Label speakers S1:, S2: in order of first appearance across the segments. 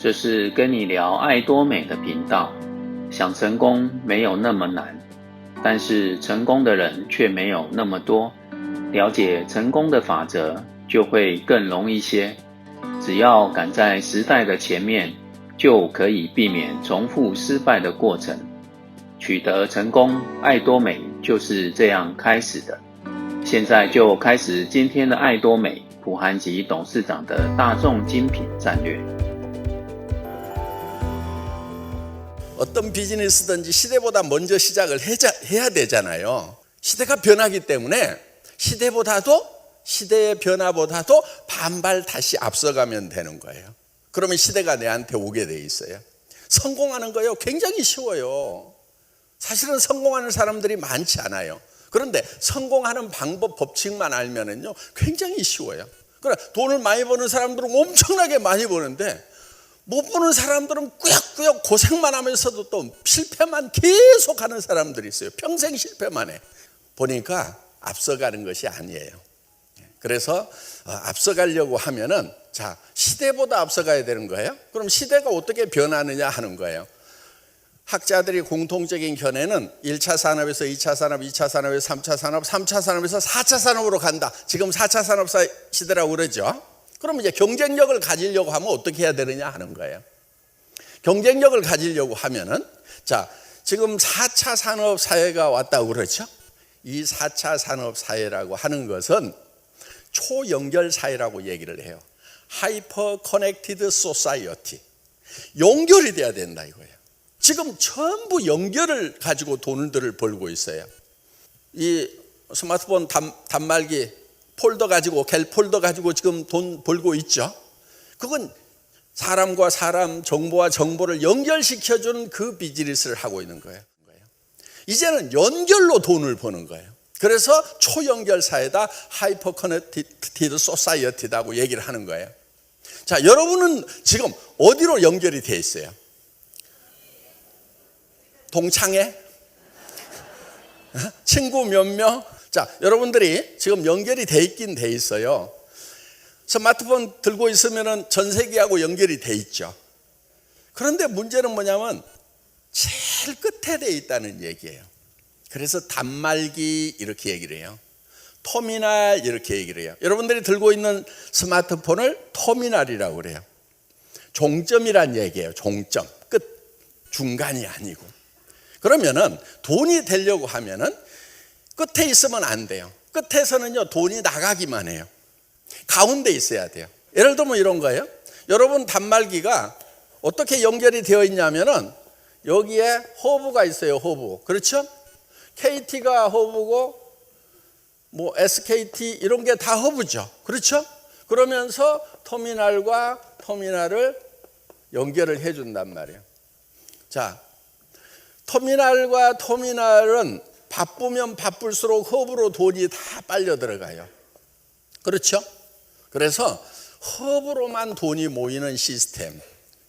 S1: 这是跟你聊爱多美的频道。想成功没有那么难，但是成功的人却没有那么多。了解成功的法则，就会更容易些。只要赶在时代的前面，就可以避免重复失败的过程。取得成功，爱多美就是这样开始的。现在就开始今天的爱多美普韩吉董事长的大众精品战略。
S2: 어떤 비즈니스든지 시대보다 먼저 시작을 해야 되잖아요. 시대가 변하기 때문에 시대의 변화보다도 반발 다시 앞서가면 되는 거예요. 그러면 시대가 내한테 오게 돼 있어요. 성공하는 거요 굉장히 쉬워요. 사실은 성공하는 사람들이 많지 않아요. 그런데 성공하는 방법 법칙만 알면은요 굉장히 쉬워요. 그래 돈을 많이 버는 사람들은 엄청나게 많이 버는데 못 버는 사람들은 꾸역꾸역 고생만 하면서도 또 실패만 계속하는 사람들이 있어요. 평생 실패만 해. 보니까 앞서가는 것이 아니에요. 그래서 앞서가려고 하면은 자 시대보다 앞서가야 되는 거예요. 그럼 시대가 어떻게 변하느냐 하는 거예요. 학자들이 공통적인 견해는 1차 산업에서 2차 산업, 2차 산업에서 3차 산업, 3차 산업에서 4차 산업으로 간다. 지금 4차 산업 시대라고 그러죠. 그럼 이제 경쟁력을 가지려고 하면 어떻게 해야 되느냐 하는 거예요. 경쟁력을 가지려고 하면은 자 지금 4차 산업 사회가 왔다고 그러죠. 이 4차 산업 사회라고 하는 것은 초연결 사회라고 얘기를 해요. 하이퍼 커넥티드 소사이어티. 연결이 돼야 된다 이거예요. 지금 전부 연결을 가지고 돈들을 벌고 있어요. 이 스마트폰 단말기 폴더 가지고 갤폴더 가지고 지금 돈 벌고 있죠. 그건 사람과 사람, 정보와 정보를 연결시켜주는 그 비즈니스를 하고 있는 거예요. 이제는 연결로 돈을 버는 거예요. 그래서 초연결 사회다, 하이퍼 커넥티드 소사이어티라고 얘기를 하는 거예요. 자, 여러분은 지금 어디로 연결이 돼 있어요? 동창회? 친구 몇 명? 자, 여러분들이 지금 연결이 돼 있긴 돼 있어요. 스마트폰 들고 있으면은 전 세계하고 연결이 돼 있죠. 그런데 문제는 뭐냐면 제일 끝에 돼 있다는 얘기예요. 그래서 단말기 이렇게 얘기를 해요. 터미널 이렇게 얘기를 해요. 여러분들이 들고 있는 스마트폰을 터미널이라고 그래요. 종점이란 얘기예요. 종점. 끝. 중간이 아니고. 그러면은 돈이 되려고 하면은 끝에 있으면 안 돼요. 끝에서는요 돈이 나가기만 해요. 가운데 있어야 돼요. 예를 들면 이런 거예요. 여러분 단말기가 어떻게 연결이 되어 있냐면은 여기에 허브가 있어요. 허브. 그렇죠? KT가 허브고 뭐 SKT 이런 게 다 허브죠. 그렇죠? 그러면서 터미널과 터미널을 연결을 해 준단 말이에요. 자, 터미널과 터미널은 바쁘면 바쁠수록 허브로 돈이 다 빨려 들어가요. 그렇죠? 그래서 허브로만 돈이 모이는 시스템,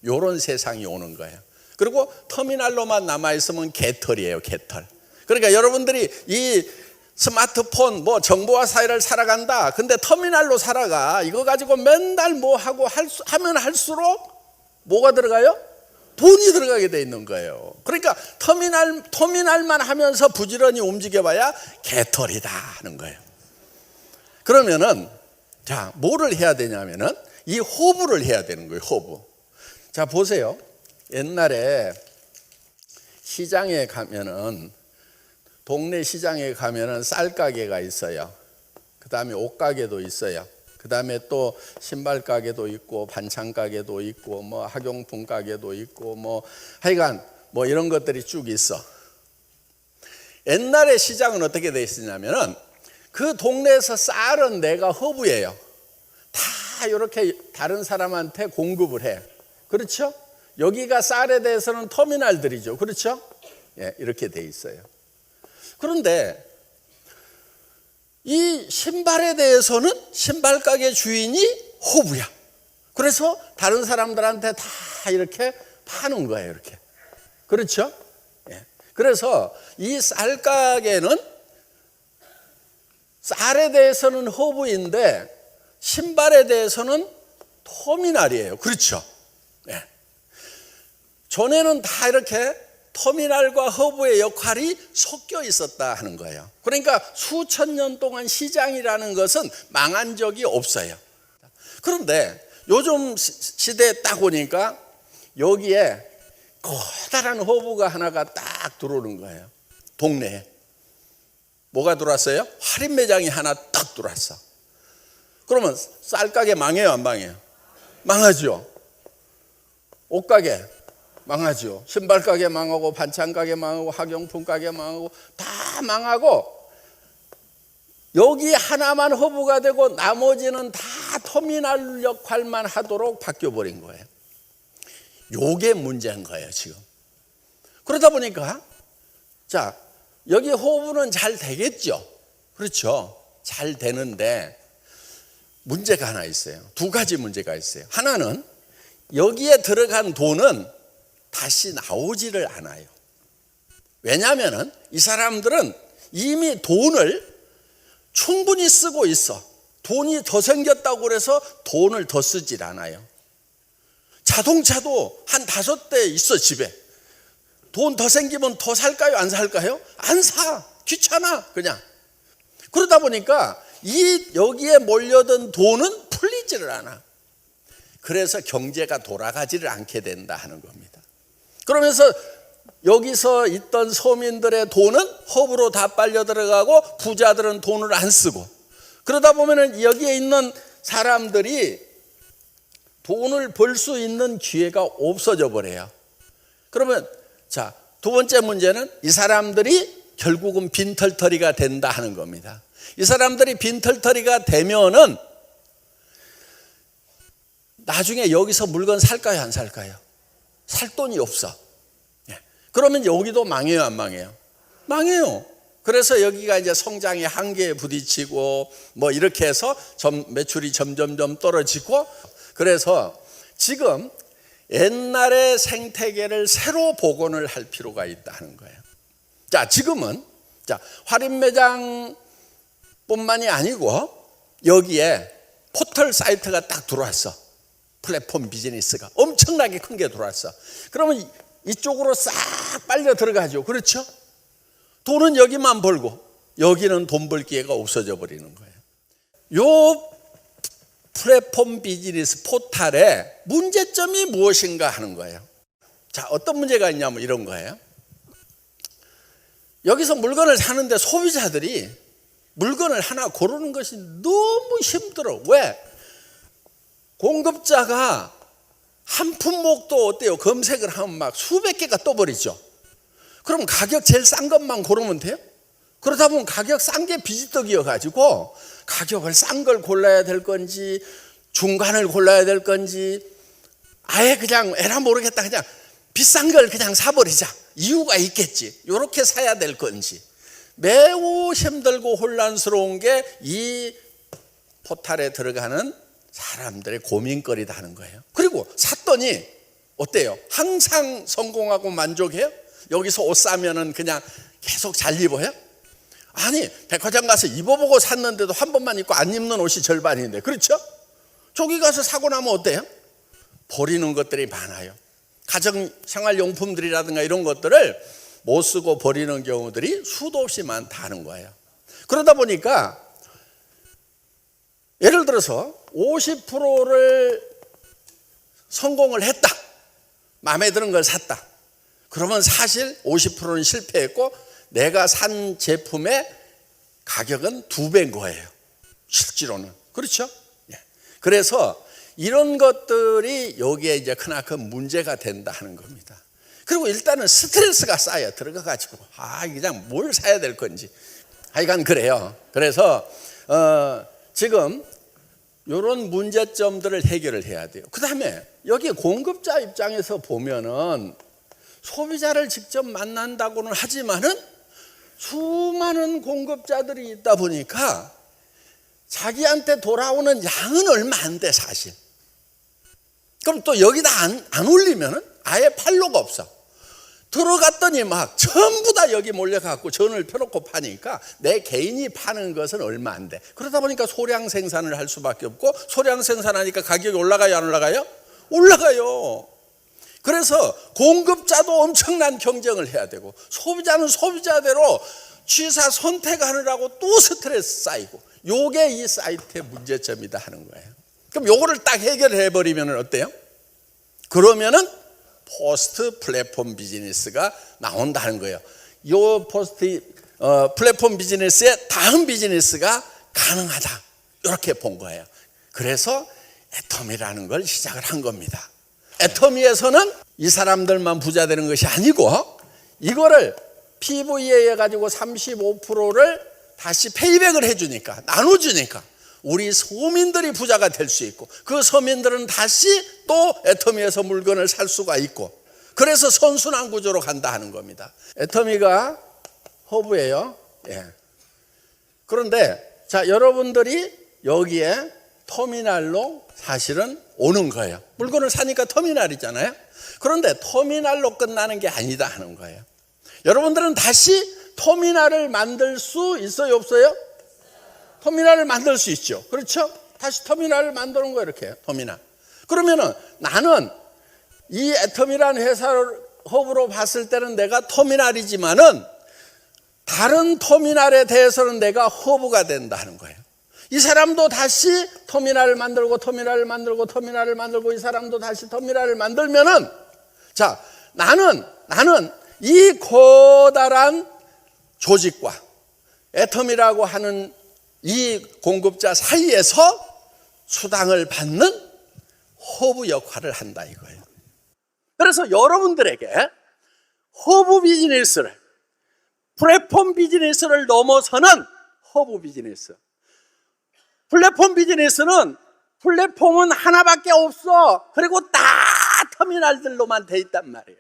S2: 이런 세상이 오는 거예요. 그리고 터미널로만 남아있으면 개털이에요. 개털. 그러니까 여러분들이 이 스마트폰 뭐 정보화 사회를 살아간다. 근데 터미널로 살아가. 이거 가지고 맨날 뭐 하고 하면 할수록 뭐가 들어가요? 돈이 들어가게 돼 있는 거예요. 그러니까 터미널만 하면서 부지런히 움직여봐야 개털이다 하는 거예요. 그러면은 자 뭐를 해야 되냐면은 이 허브를 해야 되는 거예요. 허브. 자 보세요. 옛날에 시장에 가면은 동네 시장에 가면은 쌀 가게가 있어요. 그 다음에 옷 가게도 있어요. 그 다음에 또 신발 가게도 있고 반찬 가게도 있고 뭐 학용품 가게도 있고 뭐 하여간 뭐 이런 것들이 쭉 있어. 옛날에 시장은 어떻게 돼 있었냐면은 그 동네에서 쌀은 내가 허브예요. 다 이렇게 다른 사람한테 공급을 해. 그렇죠? 여기가 쌀에 대해서는 터미널들이죠. 그렇죠? 예, 이렇게 돼 있어요. 그런데 이 신발에 대해서는 신발 가게 주인이 허브야. 그래서 다른 사람들한테 다 이렇게 파는 거예요. 이렇게. 그렇죠? 예. 그래서 이 쌀 가게는 쌀에 대해서는 허브인데 신발에 대해서는 터미널이에요. 그렇죠? 네. 전에는 다 이렇게 터미널과 허브의 역할이 섞여 있었다 하는 거예요. 그러니까 수천 년 동안 시장이라는 것은 망한 적이 없어요. 그런데 요즘 시대에 딱 오니까 여기에 커다란 허브가 하나가 딱 들어오는 거예요. 동네에. 뭐가 들어왔어요? 할인 매장이 하나 딱 들어왔어. 그러면 쌀가게 망해요, 안 망해요? 망하죠. 옷가게 망하죠. 신발가게 망하고 반찬가게 망하고 학용품가게 망하고 다 망하고 여기 하나만 허브가 되고 나머지는 다 터미널 역할만 하도록 바뀌어버린 거예요. 요게 문제인 거예요, 지금. 그러다 보니까 자, 여기 허브는 잘 되겠죠. 그렇죠. 잘 되는데 문제가 하나 있어요. 두 가지 문제가 있어요. 하나는 여기에 들어간 돈은 다시 나오지를 않아요. 왜냐하면 이 사람들은 이미 돈을 충분히 쓰고 있어. 돈이 더 생겼다고 그래서 돈을 더 쓰질 않아요. 자동차도 한 5대 있어, 집에. 돈 더 생기면 더 살까요? 안 살까요? 안 사. 귀찮아, 그냥. 그러다 보니까 여기에 몰려든 돈은 풀리지를 않아. 그래서 경제가 돌아가지를 않게 된다 하는 겁니다. 그러면서 여기서 있던 서민들의 돈은 허브로 다 빨려 들어가고 부자들은 돈을 안 쓰고, 그러다 보면은 여기에 있는 사람들이 돈을 벌 수 있는 기회가 없어져 버려요. 그러면 자, 두 번째 문제는 이 사람들이 결국은 빈털터리가 된다 하는 겁니다. 이 사람들이 빈털터리가 되면은 나중에 여기서 물건 살까요, 안 살까요? 살 돈이 없어. 그러면 여기도 망해요, 안 망해요? 망해요. 그래서 여기가 이제 성장의 한계에 부딪히고 뭐 이렇게 해서 매출이 점점점 떨어지고, 그래서 지금 옛날의 생태계를 새로 복원을 할 필요가 있다는 거예요. 자, 지금은 할인 매장뿐만이 아니고 여기에 포털 사이트가 딱 들어왔어. 플랫폼 비즈니스가 엄청나게 큰 게 들어왔어. 그러면 이쪽으로 싹 빨려 들어가죠. 그렇죠? 돈은 여기만 벌고 여기는 돈 벌 기회가 없어져 버리는 거예요. 요 플랫폼 비즈니스 포탈의 문제점이 무엇인가 하는 거예요. 자, 어떤 문제가 있냐면 이런 거예요. 여기서 물건을 사는데 소비자들이 물건을 하나 고르는 것이 너무 힘들어. 왜? 공급자가 한 품목도 어때요? 검색을 하면 막 수백 개가 떠버리죠. 그럼 가격 제일 싼 것만 고르면 돼요? 그러다 보면 가격 싼 게 비지떡이어가지고 가격을 싼 걸 골라야 될 건지 중간을 골라야 될 건지 아예 그냥 에라 모르겠다 그냥 비싼 걸 그냥 사버리자. 이유가 있겠지. 이렇게 사야 될 건지 매우 힘들고 혼란스러운 게 이 포탈에 들어가는 사람들의 고민거리다 하는 거예요. 그리고 샀더니 어때요? 항상 성공하고 만족해요? 여기서 옷 사면은 그냥 계속 잘 입어요? 아니, 백화점 가서 입어보고 샀는데도 한 번만 입고 안 입는 옷이 절반인데, 그렇죠? 저기 가서 사고 나면 어때요? 버리는 것들이 많아요. 가정 생활용품들이라든가 이런 것들을 못 쓰고 버리는 경우들이 수도 없이 많다는 거예요. 그러다 보니까 예를 들어서 50%를 성공을 했다. 마음에 드는 걸 샀다. 그러면 사실 50%는 실패했고 내가 산 제품의 가격은 2배인 거예요. 실제로는. 그렇죠? 그래서 이런 것들이 여기에 이제 크나큰 문제가 된다 하는 겁니다. 그리고 일단은 스트레스가 쌓여 들어가가지고 그냥 뭘 사야 될 건지 하여간 그래요. 그래서 지금 이런 문제점들을 해결을 해야 돼요. 그 다음에 여기 공급자 입장에서 보면은 소비자를 직접 만난다고는 하지만은 수많은 공급자들이 있다 보니까 자기한테 돌아오는 양은 얼마 안 돼, 사실. 그럼 또 여기다 안 올리면은 아예 팔로가 없어. 들어갔더니 막 전부 다 여기 몰려갖고 전을 펴놓고 파니까 내 개인이 파는 것은 얼마 안 돼. 그러다 보니까 소량 생산을 할 수밖에 없고 소량 생산하니까 가격이 올라가요, 안 올라가요? 올라가요. 그래서 공급자도 엄청난 경쟁을 해야 되고 소비자는 소비자대로 취사 선택하느라고 또 스트레스 쌓이고, 요게 이 사이트의 문제점이다 하는 거예요. 그럼 요거를 딱 해결해 버리면 어때요? 그러면은 포스트 플랫폼 비즈니스가 나온다는 거예요. 요 포스트 플랫폼 비즈니스의 다음 비즈니스가 가능하다, 이렇게 본 거예요. 그래서 애터미라는 걸 시작을 한 겁니다. 애터미에서는 이 사람들만 부자 되는 것이 아니고, 이거를 PVA 해가지고 35%를 다시 페이백을 해주니까, 나눠주니까 우리 서민들이 부자가 될 수 있고, 그 서민들은 다시 또 애터미에서 물건을 살 수가 있고, 그래서 선순환 구조로 간다 하는 겁니다. 애터미가 허브예요. 예. 그런데 자, 여러분들이 여기에 터미널로 사실은 오는 거예요. 물건을 사니까 터미널이잖아요. 그런데 터미널로 끝나는 게 아니다 하는 거예요. 여러분들은 다시 터미널을 만들 수 있어요, 없어요? 터미널을 만들 수 있죠. 그렇죠? 다시 터미널을 만드는 거예요, 이렇게. 터미널. 그러면은 나는 이 애터미라는 회사를 허브로 봤을 때는 내가 터미널이지만은 다른 터미널에 대해서는 내가 허브가 된다 하는 거예요. 이 사람도 다시 터미널을 만들고 터미널을 만들고 터미널을 만들고, 이 사람도 다시 터미널을 만들면은, 자, 나는 이 커다란 조직과 애터미라고 하는 이 공급자 사이에서 수당을 받는 허브 역할을 한다 이거예요. 그래서 여러분들에게 허브 비즈니스를, 플랫폼 비즈니스를 넘어서는 허브 비즈니스. 플랫폼 비즈니스는 플랫폼은 하나밖에 없어. 그리고 다 터미널들로만 돼 있단 말이에요.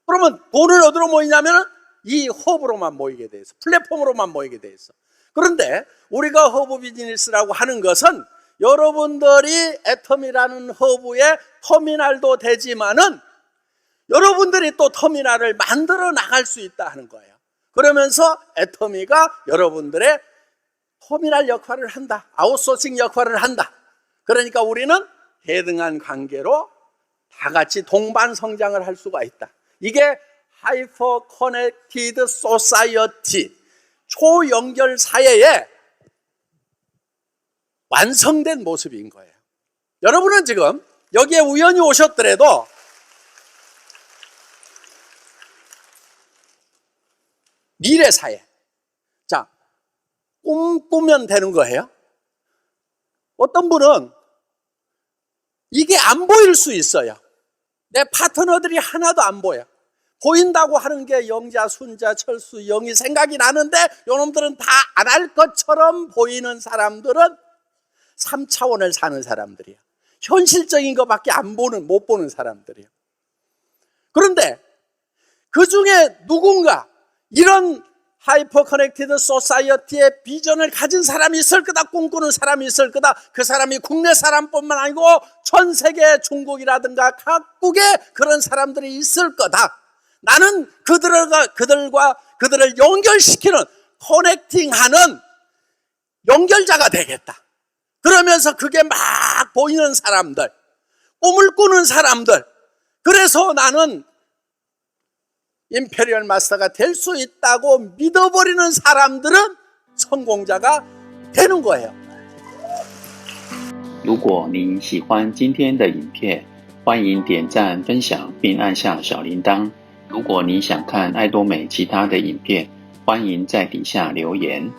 S2: 그러면 돈을 어디로 모이냐면 이 허브로만 모이게 돼 있어. 플랫폼으로만 모이게 돼 있어. 그런데 우리가 허브 비즈니스라고 하는 것은 여러분들이 애터미라는 허브의 터미널도 되지만은 여러분들이 또 터미널을 만들어 나갈 수 있다 하는 거예요. 그러면서 애터미가 여러분들의 터미널 역할을 한다. 아웃소싱 역할을 한다. 그러니까 우리는 해등한 관계로 다 같이 동반 성장을 할 수가 있다. 이게 하이퍼 커넥티드 소사이어티, 초연결 사회의 완성된 모습인 거예요. 여러분은 지금 여기에 우연히 오셨더라도 미래 사회, 자, 꿈꾸면 되는 거예요. 어떤 분은 이게 안 보일 수 있어요. 내 파트너들이 하나도 안 보여. 보인다고 하는 게 영자, 순자, 철수, 영이 생각이 나는데 요놈들은 다 안 할 것처럼 보이는 사람들은 3차원을 사는 사람들이에요. 현실적인 것밖에 못 보는 사람들이에요. 그런데 그 중에 누군가 이런 하이퍼 커넥티드 소사이어티의 비전을 가진 사람이 있을 거다, 꿈꾸는 사람이 있을 거다. 그 사람이 국내 사람뿐만 아니고 전 세계, 중국이라든가 각국에 그런 사람들이 있을 거다. 나는 그들을 연결시키는, 커넥팅하는 연결자가 되겠다. 그러면서 그게 막 보이는 사람들, 꿈을 꾸는 사람들, 그래서 나는 임페리얼 마스터가 될 수 있다고 믿어버리는 사람들은 성공자가 되는 거예요.
S1: 如果您喜欢今天的影片，欢迎点赞、分享并按下小铃铛。如果你想看爱多美其他的影片，欢迎在底下留言。